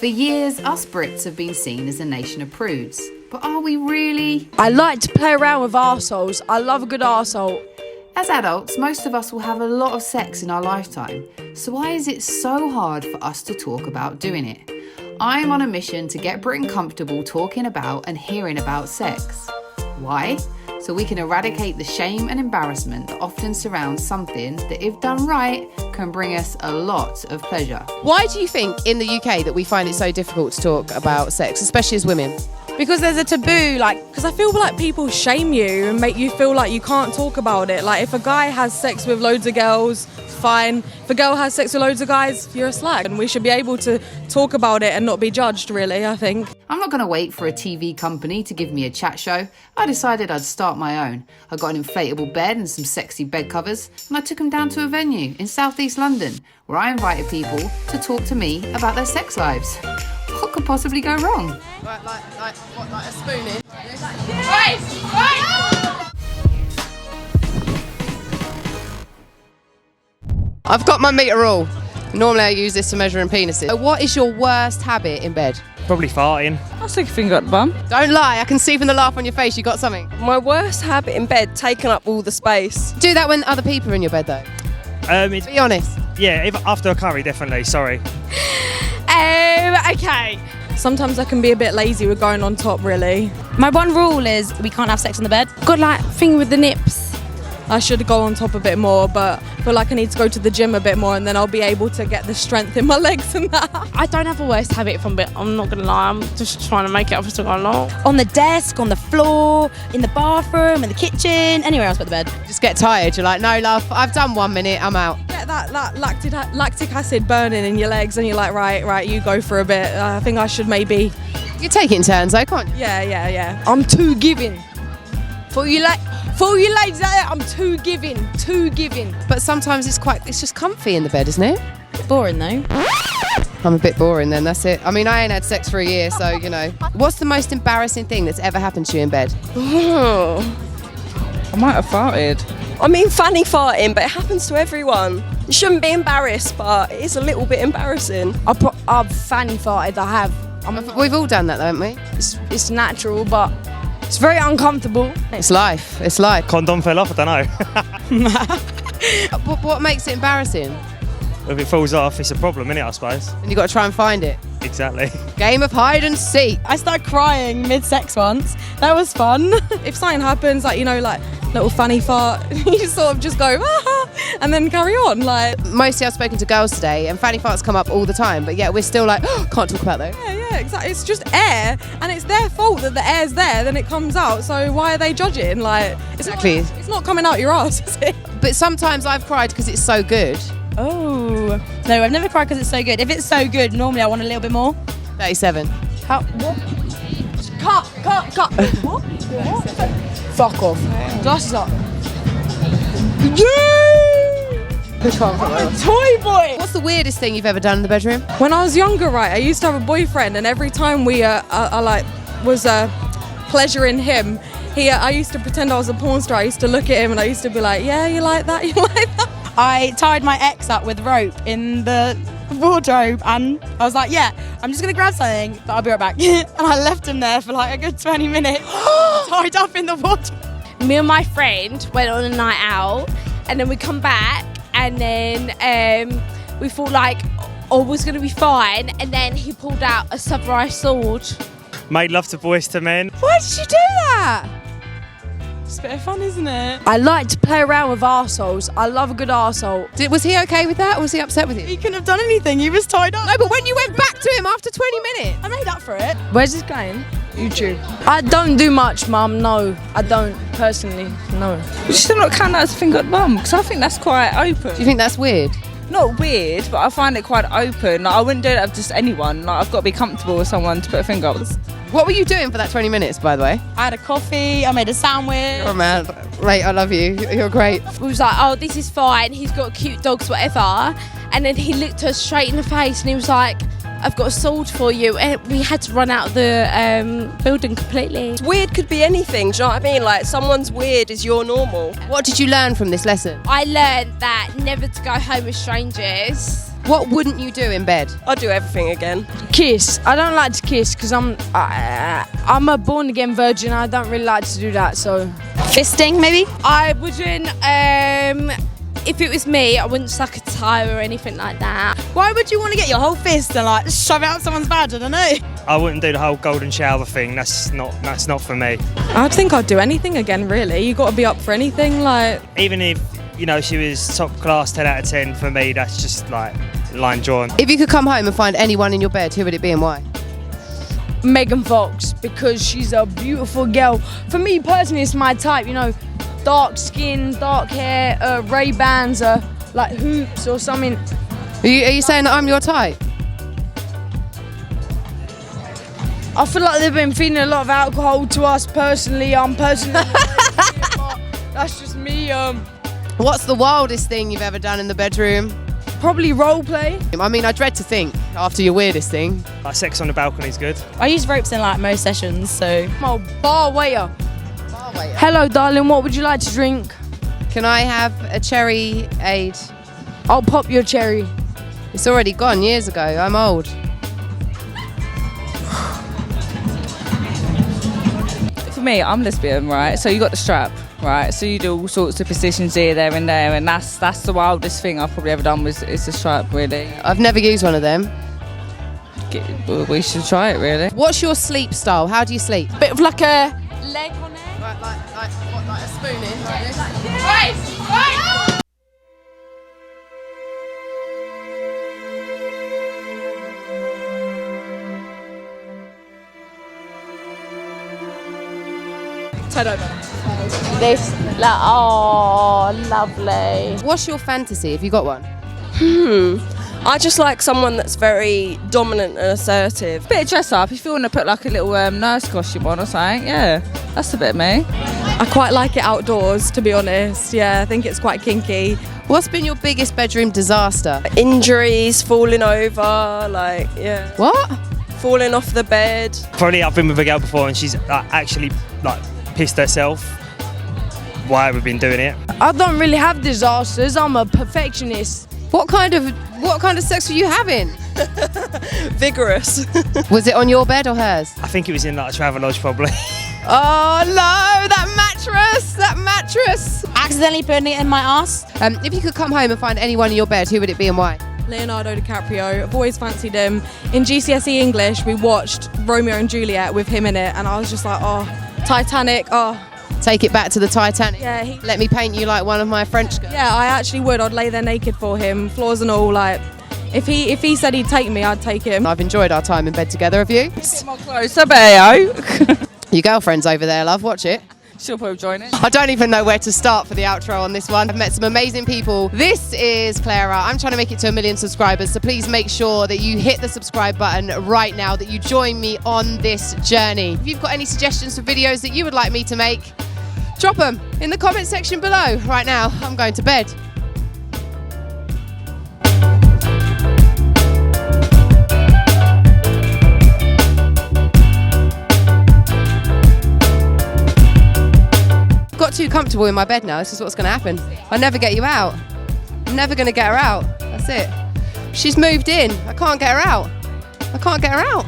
For years, us Brits have been seen as a nation of prudes. But are we really? I like to play around with arseholes. I love a good arsehole. As adults, most of us will have a lot of sex in our lifetime. So why is it so hard for us to talk about doing it? I'm on a mission to get Britain comfortable talking about and hearing about sex. Why? So we can eradicate the shame and embarrassment that often surrounds something that, if done right, can bring us a lot of pleasure. Why do you think in the UK that we find it so difficult to talk about sex, especially as women? Because there's a taboo, because I feel like people shame you and make you feel like you can't talk about it. Like, if a guy has sex with loads of girls, fine. If a girl has sex with loads of guys, you're a slag. And we should be able to talk about it and not be judged, really, I think. I'm not going to wait for a TV company to give me a chat show. I decided I'd start my own. I got an inflatable bed and some sexy bed covers, and I took them down to a venue in southeast London, where I invited people to talk to me about their sex lives. What could possibly go wrong? Like a spoon in? I've got my meter rule. Normally I use this to measure in penises. What is your worst habit in bed? Probably farting. I'll stick a finger at the bum. Don't lie, I can see from the laugh on your face you got something. My worst habit in bed, taking up all the space. Do that when other people are in your bed though. Be honest. Yeah, after a curry, definitely. Sorry. Okay. Sometimes I can be a bit lazy with going on top, really. My one rule is we can't have sex on the bed. Got thing with the nips. I should go on top a bit more, but I feel like I need to go to the gym a bit more and then I'll be able to get the strength in my legs and that. I don't have a worst habit from bed. I'm not gonna lie. I'm just trying to make it up as I go along. On the desk, on the floor, in the bathroom, in the kitchen, anywhere else but the bed. Just get tired. You're like, no, love, I've done 1 minute, I'm out. Get that lactic acid burning in your legs and you're like, right, you go for a bit. I think I should maybe... You take it in turns though, can't you? Yeah. I'm too giving. For you ladies out there, I'm too giving. But sometimes it's just comfy in the bed, isn't it? Boring though. I'm a bit boring then, that's it. I mean, I ain't had sex for a year, so, you know. What's the most embarrassing thing that's ever happened to you in bed? I might have farted. I mean, fanny farting, but it happens to everyone. You shouldn't be embarrassed, but it is a little bit embarrassing. I've fanny farted, I have. We've all done that though, haven't we? It's natural, but it's very uncomfortable. It's life. Condom fell off, I don't know. What makes it embarrassing? If it falls off, it's a problem, innit, I suppose? And you've got to try and find it. Exactly. Game of hide and seek. I started crying mid-sex once. That was fun. If something happens, little funny fart, you sort of just go, and then carry on. Mostly I've spoken to girls today, and fanny farts come up all the time, but yeah, we're still like, can't talk about those. Yeah, exactly. It's just air, and it's their fault that the air's there, then it comes out. So why are they judging? Exactly. It's not coming out your ass, is it? But sometimes I've cried because it's so good. Oh. No, I've never cried because it's so good. If it's so good, normally I want a little bit more. 37. How? What? Cut. What? Fuck off. Glasses up. Push on. Toy boy. What's the weirdest thing you've ever done in the bedroom? When I was younger, right, I used to have a boyfriend, and every time we was pleasuring him, I used to pretend I was a porn star. I used to look at him and I used to be like, yeah, you like that, you like that. I tied my ex up with rope in the wardrobe and I was like, yeah, I'm just gonna grab something, but I'll be right back. And I left him there for a good 20 minutes, tied up in the wardrobe. Me and my friend went on a night out, and then we come back, and then we thought all was gonna be fine, and then he pulled out a samurai sword. Made love to boys to men. Why did you do that? It's a bit of fun, isn't it? I like to play around with arseholes. I love a good arsehole. Was he okay with that, or was he upset with you? He couldn't have done anything, he was tied up. No, but when you went back to him after 20 minutes. I made up for it. Where's this going? YouTube. I don't do much, Mum, no. I don't, personally, no. You still not count that as a finger at the bum, because I think that's quite open. Do you think that's weird? Not weird, but I find it quite open. I wouldn't do that with just anyone. I've got to be comfortable with someone to put a finger up. What were you doing for that 20 minutes, by the way? I had a coffee, I made a sandwich. Oh man, mate, I love you. You're great. We was like, oh, this is fine. He's got cute dogs, whatever. And then he looked us straight in the face and he was like, I've got a sword for you. And we had to run out of the building completely. Weird could be anything, do you know what I mean? Someone's weird is your normal. What did you learn from this lesson? I learned that never to go home with strangers. What wouldn't you do in bed? I'd do everything again. Kiss. I don't like to kiss because I'm a born again virgin. I don't really like to do that. So Fisting, maybe? I wouldn't, if it was me, I wouldn't suck a tie or anything like that. Why would you want to get your whole fist and like shove it up someone's badge? I don't know. I wouldn't do the whole golden shower thing. That's not for me. I think I'd do anything again, really. You got to be up for anything, like. Even if, you know, she was top class 10 out of 10, for me, that's just like line drawn. If you could come home and find anyone in your bed, who would it be and why? Megan Fox, because she's a beautiful girl. For me personally, it's my type. You know, dark skin, dark hair, Ray-Bans, like hoops or something. Are you saying that I'm your type? I feel like they've been feeding a lot of alcohol to us personally. I'm personally, but that's just me. What's the wildest thing you've ever done in the bedroom? Probably role play. I mean, I dread to think after your weirdest thing. Like sex on the balcony is good. I use ropes in like most sessions, so. I'm a bar waiter. Hello, darling. What would you like to drink? Can I have a cherry aid? I'll pop your cherry. It's already gone years ago. I'm old. For me, I'm lesbian, right? So you got the strap, right? So you do all sorts of positions here, there, and there, and that's the wildest thing I've probably ever done is the strap, really. I've never used one of them. We should try it, really. What's your sleep style? How do you sleep? Bit of like a leg on it. Like a spoon in, like this? Turn over. This, like, oh, lovely. What's your fantasy? Have you got one? I just like someone that's very dominant and assertive. Bit of dress up, if you want to put like a little nurse costume on or something, yeah, that's a bit of me. I quite like it outdoors, to be honest. Yeah, I think it's quite kinky. What's been your biggest bedroom disaster? Injuries, falling over, like, yeah. What? Falling off the bed. Probably I've been with a girl before and she's actually like pissed herself why we've been doing it. I don't really have disasters. I'm a perfectionist. What kind of sex were you having? Vigorous. Was it on your bed or hers? I think it was in like a Travelodge probably. Oh no, that mattress! Accidentally putting it in my ass. If you could come home and find anyone in your bed, who would it be and why? Leonardo DiCaprio. I've always fancied him. In GCSE English, we watched Romeo and Juliet with him in it, and I was just like, oh, Titanic, oh. Take it back to the Titanic. Yeah, Let me paint you like one of my French girls. Yeah, I actually would. I'd lay there naked for him, floors and all. Like, if he said he'd take me, I'd take him. I've enjoyed our time in bed together, have you? Get more closer, Bayo. Your girlfriend's over there, love, watch it. She'll probably join it. I don't even know where to start for the outro on this one. I've met some amazing people. This is Claira. I'm trying to make it to 1 million subscribers, so please make sure that you hit the subscribe button right now, that you join me on this journey. If you've got any suggestions for videos that you would like me to make, drop them in the comment section below. Right now, I'm going to bed. Got too comfortable in my bed now. This is what's going to happen. I'll never get you out. I'm never going to get her out. That's it. She's moved in. I can't get her out. I can't get her out.